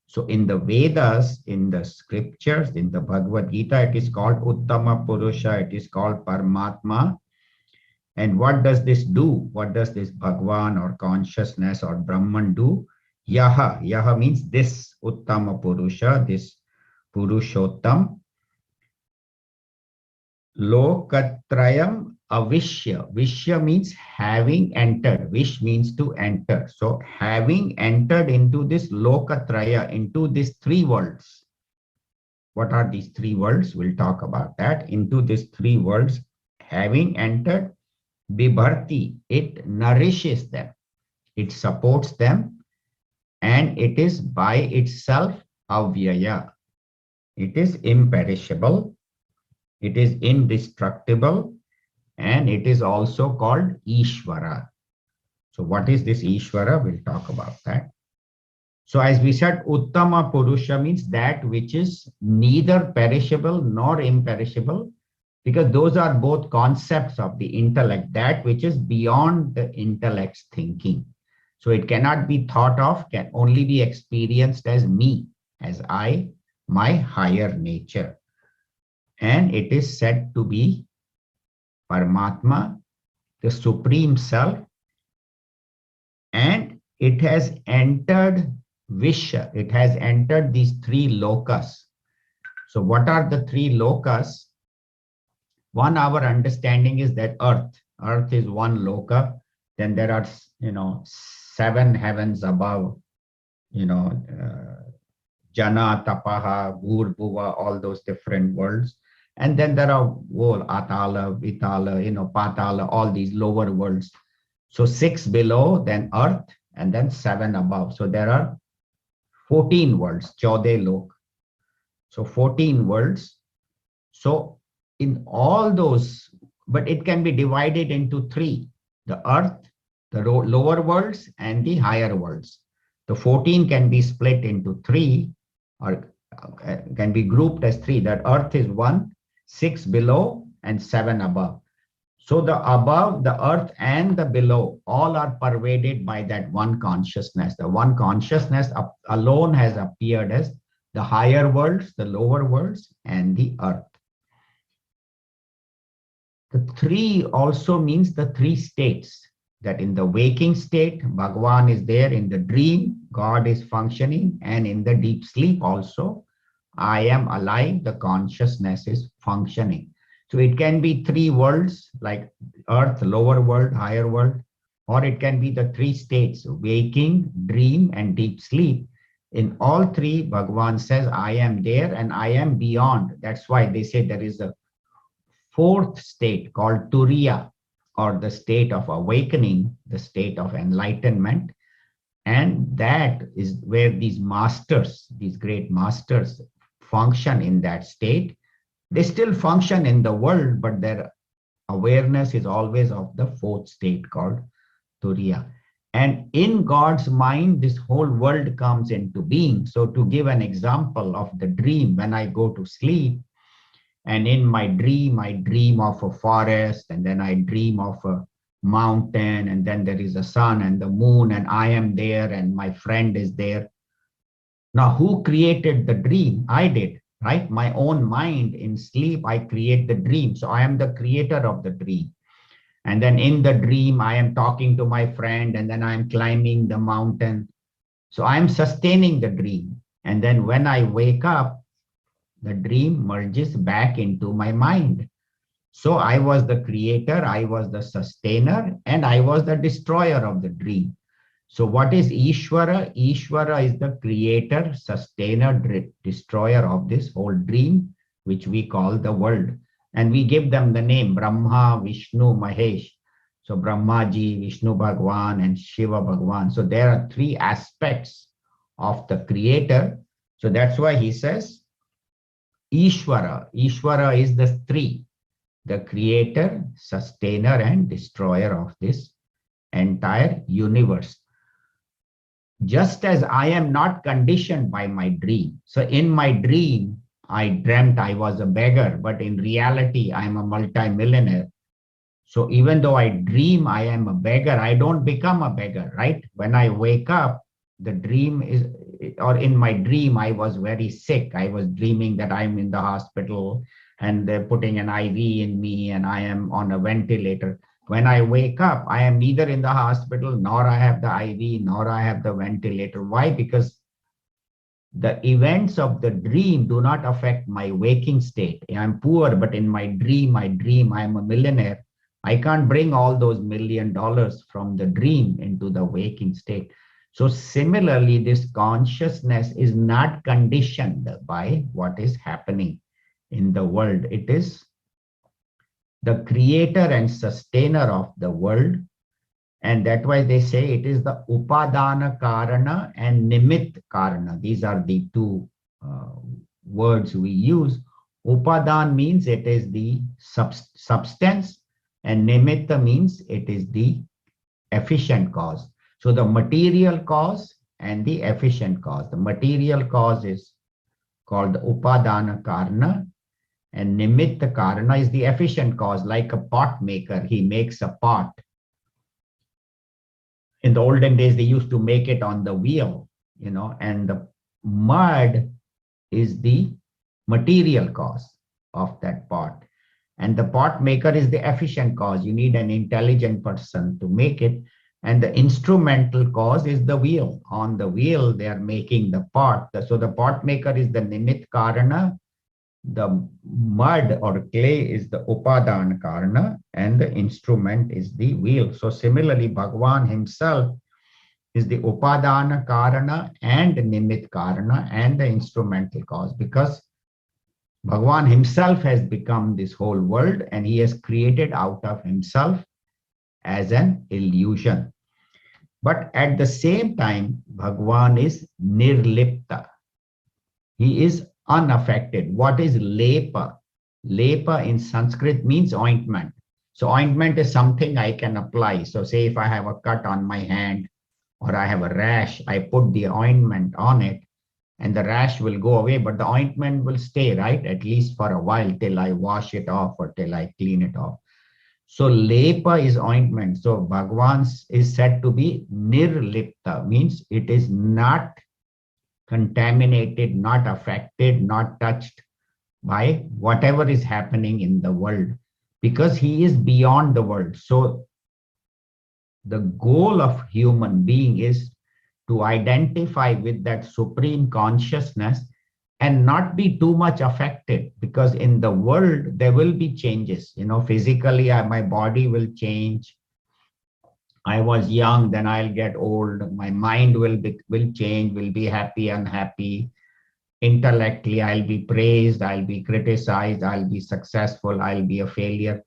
So in the Vedas, in the scriptures, in the Bhagavad Gita, it is called Uttama Purusha, it is called Paramatma. And what does this do? What does this Bhagwan or consciousness or Brahman do? Yaha. Yaha means this Uttama Purusha, this Purushottam. Lokatrayam avishya. Vishya means having entered. Vish means to enter. So having entered into this lokatraya, into these three worlds. What are these three worlds? We'll talk about that. Into these three worlds, having entered, bibharti, it nourishes them, it supports them, and it is by itself avyaya. It is imperishable, it is indestructible, and it is also called Ishvara. So what is this Ishvara? We'll talk about that. So as we said, Uttama Purusha means that which is neither perishable nor imperishable, because those are both concepts of the intellect, that which is beyond the intellect's thinking. So it cannot be thought of, can only be experienced as me, as I, my higher nature. And it is said to be Paramatma, the Supreme Self, and it has entered Vishya, it has entered these three lokas. So what are the three lokas? One, our understanding is that Earth is one loka. Then there are, 7 heavens above, Jana, Tapaha, Bhuva, all those different worlds. And then there are Atala, Vitala, Patala, all these lower worlds. So 6 below, then Earth, and then 7 above. So there are 14 worlds, Chode Lok. So 14 worlds. So in all those, but it can be divided into 3, the Earth, the lower worlds, and the higher worlds. The 14 can be split into 3, or can be grouped as 3. That Earth is 1, 6 below, and 7 above. So the above, the Earth, and the below, all are pervaded by that one consciousness. The one consciousness alone has appeared as the higher worlds, the lower worlds, and the Earth. The 3 also means the 3 states, that in the waking state, Bhagwan is there. In the dream, God is functioning. And in the deep sleep also, I am alive, the consciousness is functioning. So it can be 3 worlds, like Earth, lower world, higher world, or it can be the 3 states, waking, dream, and deep sleep. In all 3, Bhagwan says, I am there and I am beyond. That's why they say there is a 4th state called Turiya, or the state of awakening, the state of enlightenment. And that is where these masters, these great masters, function in that state. They still function in the world, but their awareness is always of the 4th state called Turiya. And in God's mind, this whole world comes into being. So to give an example of the dream, when I go to sleep, and in my dream, I dream of a forest, and then I dream of a mountain, and then there is a sun and the moon, and I am there, and my friend is there. Now, who created the dream? I did, right? My own mind. In sleep, I create the dream. So I am the creator of the dream. And then in the dream, I am talking to my friend, and then I am climbing the mountain. So I am sustaining the dream. And then when I wake up, the dream merges back into my mind. So I was the creator, I was the sustainer, and I was the destroyer of the dream. So what is Ishvara? Ishvara is the creator, sustainer, destroyer of this whole dream, which we call the world. And we give them the name Brahma, Vishnu, Mahesh. So Brahmaji, Vishnu Bhagwan, and Shiva Bhagwan. So there are three aspects of the creator. So that's why he says Ishvara. Ishvara is the three, the creator, sustainer, and destroyer of this entire universe. Just as I am not conditioned by my dream. So in my dream, I dreamt I was a beggar, but in reality, I'm a multimillionaire. So even though I dream I am a beggar, I don't become a beggar, right? When I wake up, the dream is, or in my dream, I was very sick. I was dreaming that I'm in the hospital and they're putting an IV in me and I am on a ventilator. When I wake up, I am neither in the hospital, nor I have the IV, nor I have the ventilator. Why? Because the events of the dream do not affect my waking state. I'm poor, but in my dream I'm a millionaire. I can't bring all those $1 million from the dream into the waking state. So similarly, this consciousness is not conditioned by what is happening in the world. It is the creator and sustainer of the world. And that's why they say it is the Upadana Karana and Nimit Karana. These are the two words we use. Upadan means it is the substance, and Nimitta means it is the efficient cause. So the material cause and the efficient cause. The material cause is called the Upadana Karana, and Nimitta Karana is the efficient cause, like a pot maker. He makes a pot. In the olden days, they used to make it on the wheel, and the mud is the material cause of that pot. And the pot maker is the efficient cause. You need an intelligent person to make it. And the instrumental cause is the wheel. On the wheel, they are making the pot. So the pot maker is the Nimit Karana. The mud or clay is the Upadan Karana, and the instrument is the wheel. So similarly, Bhagwan himself is the Upadana Karana and Nimit Karana and the instrumental cause, because Bhagwan himself has become this whole world and he has created out of himself as an illusion. But at the same time, Bhagwan is Nirlipta. He is unaffected. What is lepa? Lepa in Sanskrit means ointment. So ointment is something I can apply. So say if I have a cut on my hand or I have a rash, I put the ointment on it and the rash will go away, but the ointment will stay, right? At least for a while till I wash it off or till I clean it off. So lepa is ointment. So Bhagwan is said to be nirlipta, means it is not contaminated, not affected, not touched by whatever is happening in the world, because he is beyond the world. So the goal of human being is to identify with that supreme consciousness and not be too much affected, because in the world there will be changes. Physically my body will change. I was young, then I'll get old. My mind will change, will be happy, unhappy. Intellectually, I'll be praised, I'll be criticized, I'll be successful, I'll be a failure.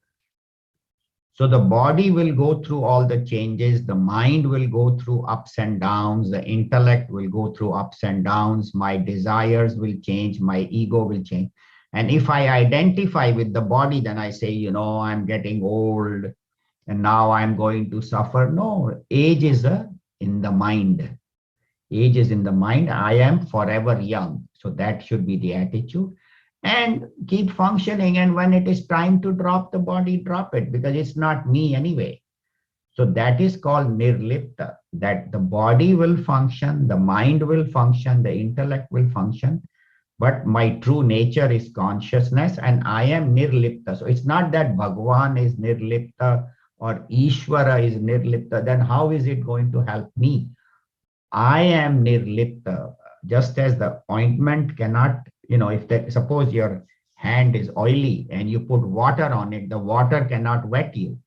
So the body will go through all the changes, the mind will go through ups and downs, the intellect will go through ups and downs, my desires will change, my ego will change. And if I identify with the body, then I say, I'm getting old and now I'm going to suffer. No, age is in the mind. Age is in the mind. I am forever young. So that should be the attitude. And keep functioning. And when it is time to drop the body, drop it, because it's not me anyway. So that is called nirlipta, that the body will function, the mind will function, the intellect will function, but my true nature is consciousness and I am nirlipta. So it's not that Bhagwan is nirlipta or Ishvara is nirlipta. Then how is it going to help me? I am nirlipta. Just as the ointment cannot, If suppose your hand is oily and you put water on it, the water cannot wet you.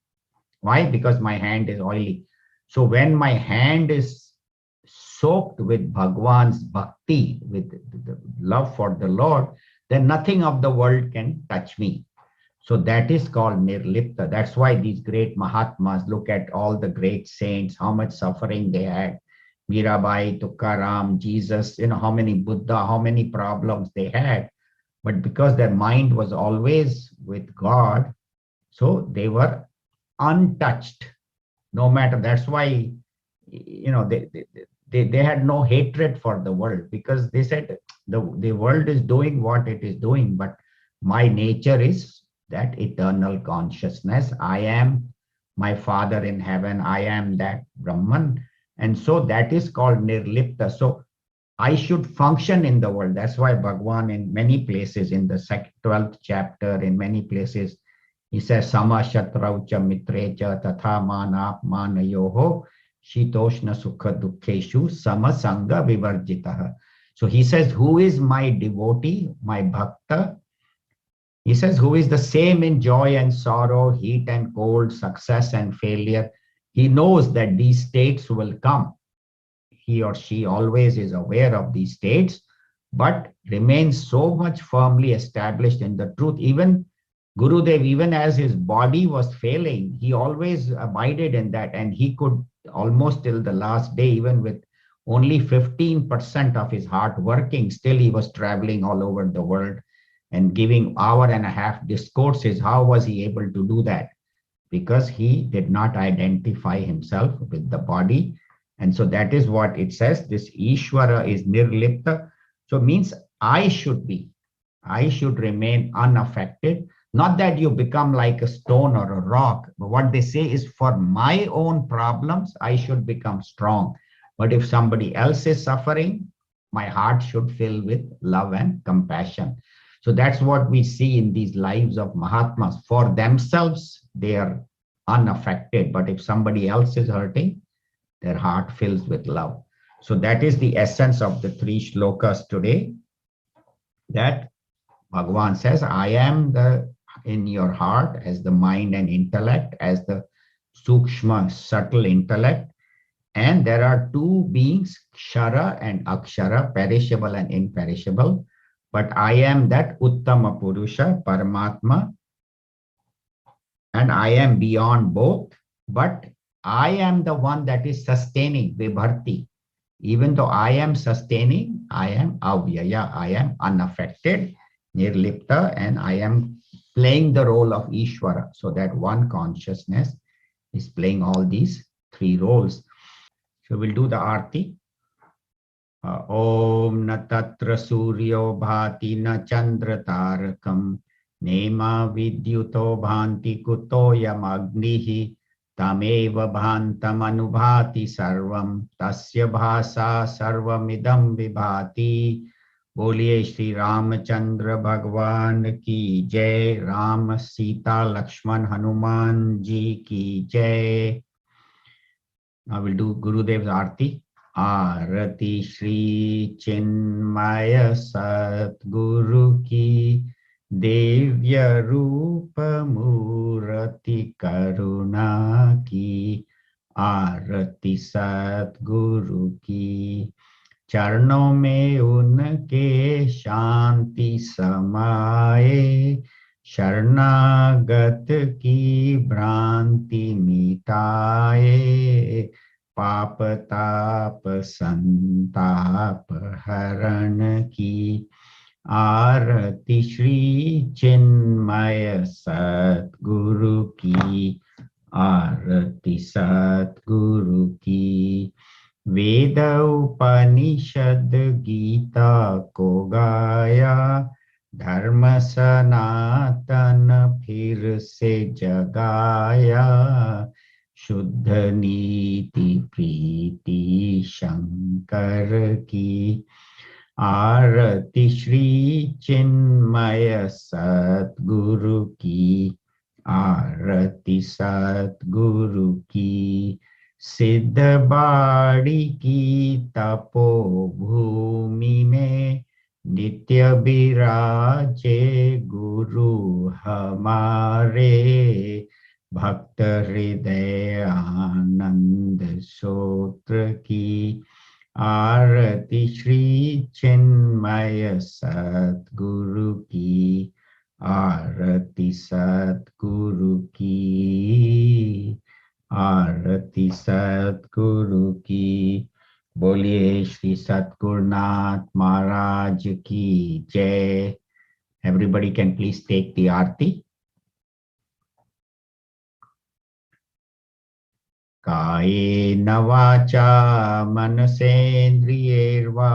Why? Because my hand is oily. So when my hand is soaked with Bhagwan's bhakti, with the love for the Lord, then nothing of the world can touch me. So that is called nirlipta. That's why these great Mahatmas, look at all the great saints, how much suffering they had. Mirabai, Tukaram, Jesus, how many Buddha, how many problems they had. But because their mind was always with God, so they were untouched. No matter, that's why, they had no hatred for the world, because they said the world is doing what it is doing, but my nature is that eternal consciousness. I am my Father in heaven. I am that Brahman. And so that is called nirlipta. So I should function in the world. That's why Bhagwan, in many places, in the 12th chapter, in many places, he says, Sama shatraucha mitrecha tatha manap manayoho shitoshna sukha dukkheshu samasanga vivarjitah. So he says, who is my devotee, my bhakta? He says, who is the same in joy and sorrow, heat and cold, success and failure? He knows that these states will come. He or she always is aware of these states, but remains so much firmly established in the truth. Even Gurudev, even as his body was failing, he always abided in that, and he could almost till the last day, even with only 15% of his heart working, still he was traveling all over the world and giving hour and a half discourses. How was he able to do that? Because he did not identify himself with the body. And so that is what it says. This Ishvara is nirlipta. So means I should remain unaffected. Not that you become like a stone or a rock, but what they say is, for my own problems, I should become strong. But if somebody else is suffering, my heart should fill with love and compassion. So that's what we see in these lives of Mahatmas. For themselves, they are unaffected. But if somebody else is hurting, their heart fills with love. So that is the essence of the three shlokas today, that Bhagavan says, I am the in your heart as the mind and intellect, as the sukshma, subtle intellect. And there are two beings, Kshara and Akshara, perishable and imperishable. But I am that Uttama Purusha, Paramatma, and I am beyond both. But I am the one that is sustaining, Vibharti. Even though I am sustaining, I am avyaya, I am unaffected, nirlipta, and I am playing the role of Ishvara. So that one consciousness is playing all these three roles. So we'll do the arti. Om na tatra suryo bhati na chandra tarakam nema vidyuto bhanti kuto yamagnihi tameva bhantam anubhati sarvam tasya bhasa sarvamidam vibhati. बोलिए श्री रामचंद्र भगवान की जय. राम सीता लक्ष्मण हनुमान जी की जय. Now we'll do Gurudev's Aarti. आरती श्री चिन्मय सतगुरु की दिव्य रूप मूर्ति करुणा की. आरती सतगुरु की चरणों में उनके शांति समाए. शरणागत की भ्रांति मिटाए. पाप ताप संताप हरण की. आरती श्री चिन्मय सतगुरु की. आरती सतगुरु की. वेद उपनिषद गीता को गाया. धर्म सनातन फिर से जगाया. शुद्ध नीति प्रीति शंकर की. आरती श्री चिन्मय सतगुरु की. आरती सतगुरु की. सिद्ध बाड़ी की तपोभूमि में नित्य विराजे गुरु हमारे, भक्त हृदय आनंद सोत्र की आरती श्री चिन्मय सतगुरु की, आरती सतगुरु की, आरती सतगुरु की। बोलिए श्री सतगुरुनाथ महाराज की जय। Everybody can please take the आरती। कायेन वाचा मनसेन्द्रियैर्वा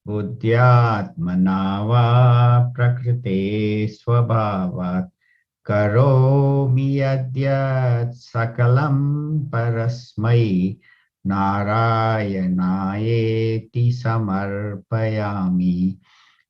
बुद्ध्यात्मना वा प्रकृते स्वभावात् करोमि यद्यत् सकलं परस्मै नारायणायेति समर्पयामि,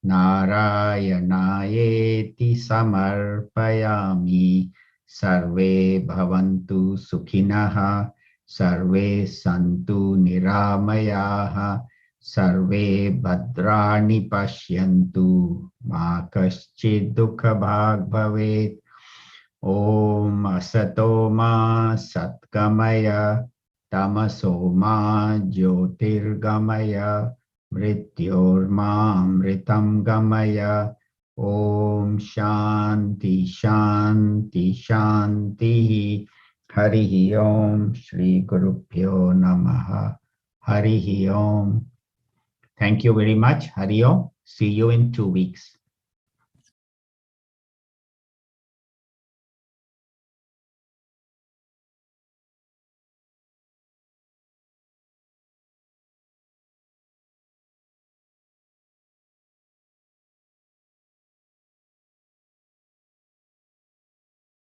नारायणायेति समर्पयामि। सर्वे भवन्तु सुखिनः, सर्वे सन्तु निरामयाः, सर्वे भद्राणि पश्यन्तु, मा कश्चित् दुःखभाग् भवेत्। ॐ असतो मा सत्कमय, तमसो मा ज्योतिर्गमय, मृत्योर्मामृतं गमय। ॐ शान्ति शान्ति शान्तिः। हरिः ॐ श्री गुरुभ्यो नमः। हरिः ॐ। Thank you very much. Hari Om. See you in 2 weeks.